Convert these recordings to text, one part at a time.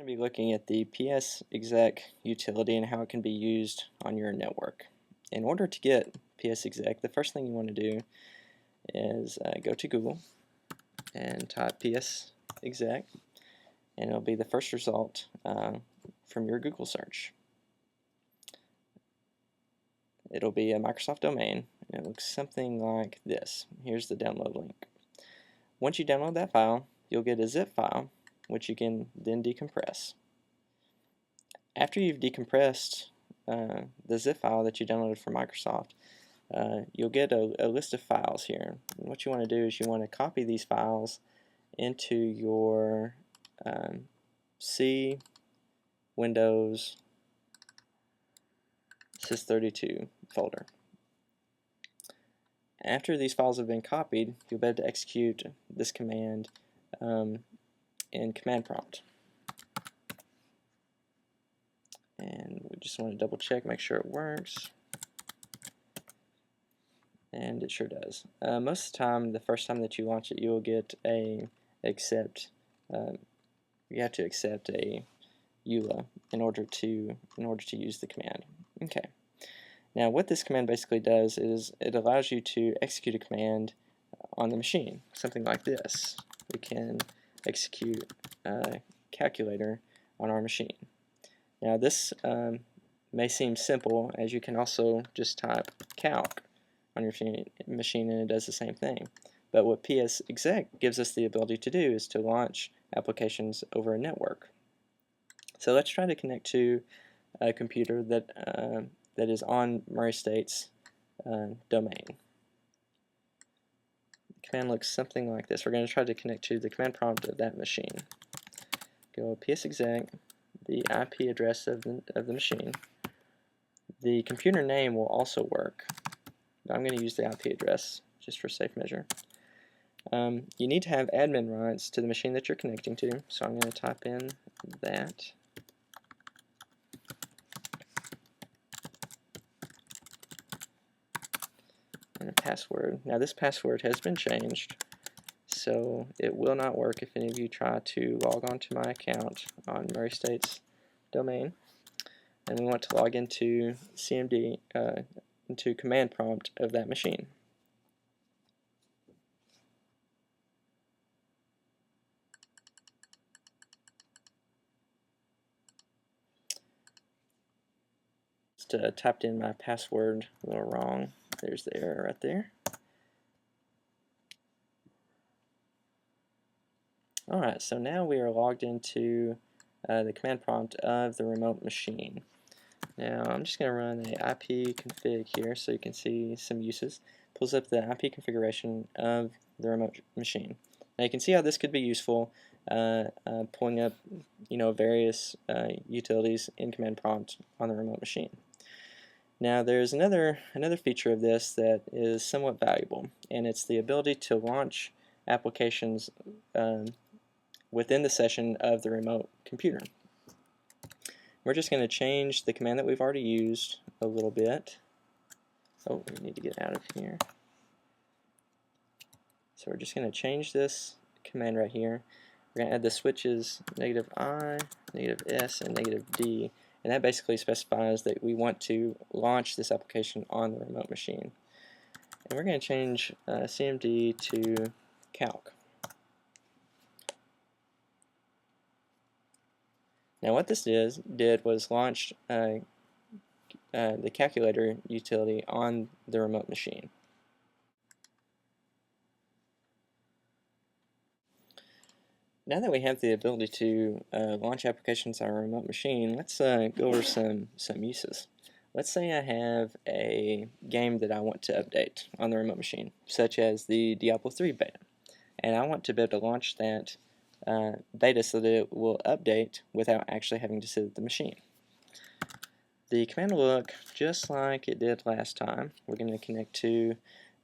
We're going to be looking at the PSexec utility and how it can be used on your network. In order to get PSexec, the first thing you want to do is go to Google and type PSexec, and it'll be the first result from your Google search. It'll be a Microsoft domain, and it looks something like this. Here's the download link. Once you download that file, you'll get a zip file, which you can then decompress. After you've decompressed the zip file that you downloaded from Microsoft, you'll get a list of files here. And what you want to do is you want to copy these files into your C, Windows, Sys32 folder. After these files have been copied, you'll be able to execute this command in command prompt. And we just want to double check, make sure it works. And it sure does. Most of the time, the first time that you launch it, you'll get a accept. You have to accept a EULA in order to use the command. Okay. Now, what this command basically does is it allows you to execute a command on the machine, something like this. We can execute a calculator on our machine. Now, this may seem simple, as you can also just type calc on your machine and it does the same thing. But what PSexec gives us the ability to do is to launch applications over a network. So let's try to connect to a computer that is on Murray State's domain. The command looks something like this. We're going to try to connect to the command prompt of that machine. Go PSexec, the IP address of the machine. The computer name will also work. I'm going to use the IP address just for safe measure. You need to have admin rights to the machine that you're connecting to, so I'm going to type in that. And a password. Now this password has been changed, so it will not work if any of you try to log on to my account on Murray State's domain. And we want to log into CMD, into command prompt of that machine. Just typed in my password a little wrong. There's the error right there. Alright, so now we are logged into the command prompt of the remote machine. Now I'm just going to run a IP config here so you can see some uses. Pulls up the IP configuration of the remote machine. Now you can see how this could be useful, pulling up various utilities in command prompt on the remote machine. Now there's another feature of this that is somewhat valuable, and it's the ability to launch applications within the session of the remote computer. We're just going to change the command that we've already used a little bit. Oh, we need to get out of here. So we're just going to change this command right here. We're going to add the switches -I, -S, and -D, and that basically specifies that we want to launch this application on the remote machine. And we're going to change CMD to calc. Now what this did was launch the calculator utility on the remote machine. Now that we have the ability to launch applications on a remote machine, let's go over some uses. Let's say I have a game that I want to update on the remote machine, such as the Diablo 3 beta, and I want to be able to launch that beta so that it will update without actually having to sit at the machine. The command will look just like it did last time. We're going to connect to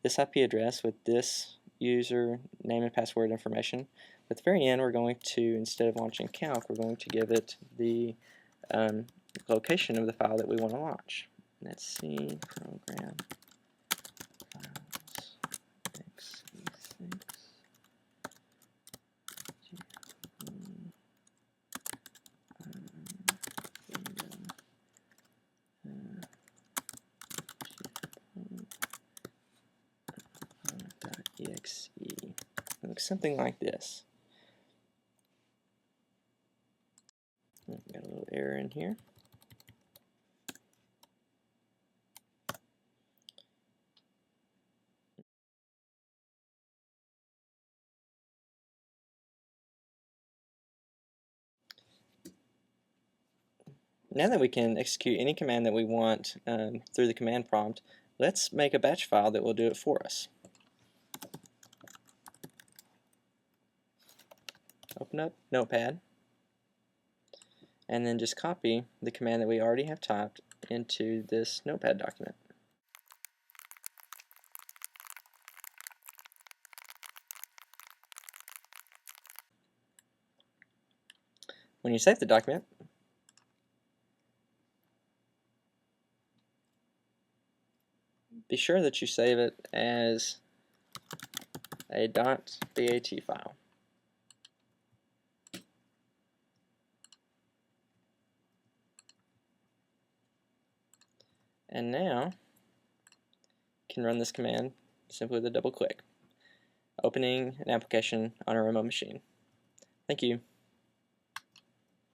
this IP address with this user name and password information. At the very end, we're going to, instead of launching calc, we're going to give it the location of the file that we want to launch. Let's see, program files x86. exe. It looks something like this. Got a little error in here. Now that we can execute any command that we want through the command prompt, let's make a batch file that will do it for us. Open up Notepad, and then just copy the command that we already have typed into this Notepad document. When you save the document, be sure that you save it as a .bat file. And now you can run this command simply with a double click, opening an application on a remote machine. Thank you.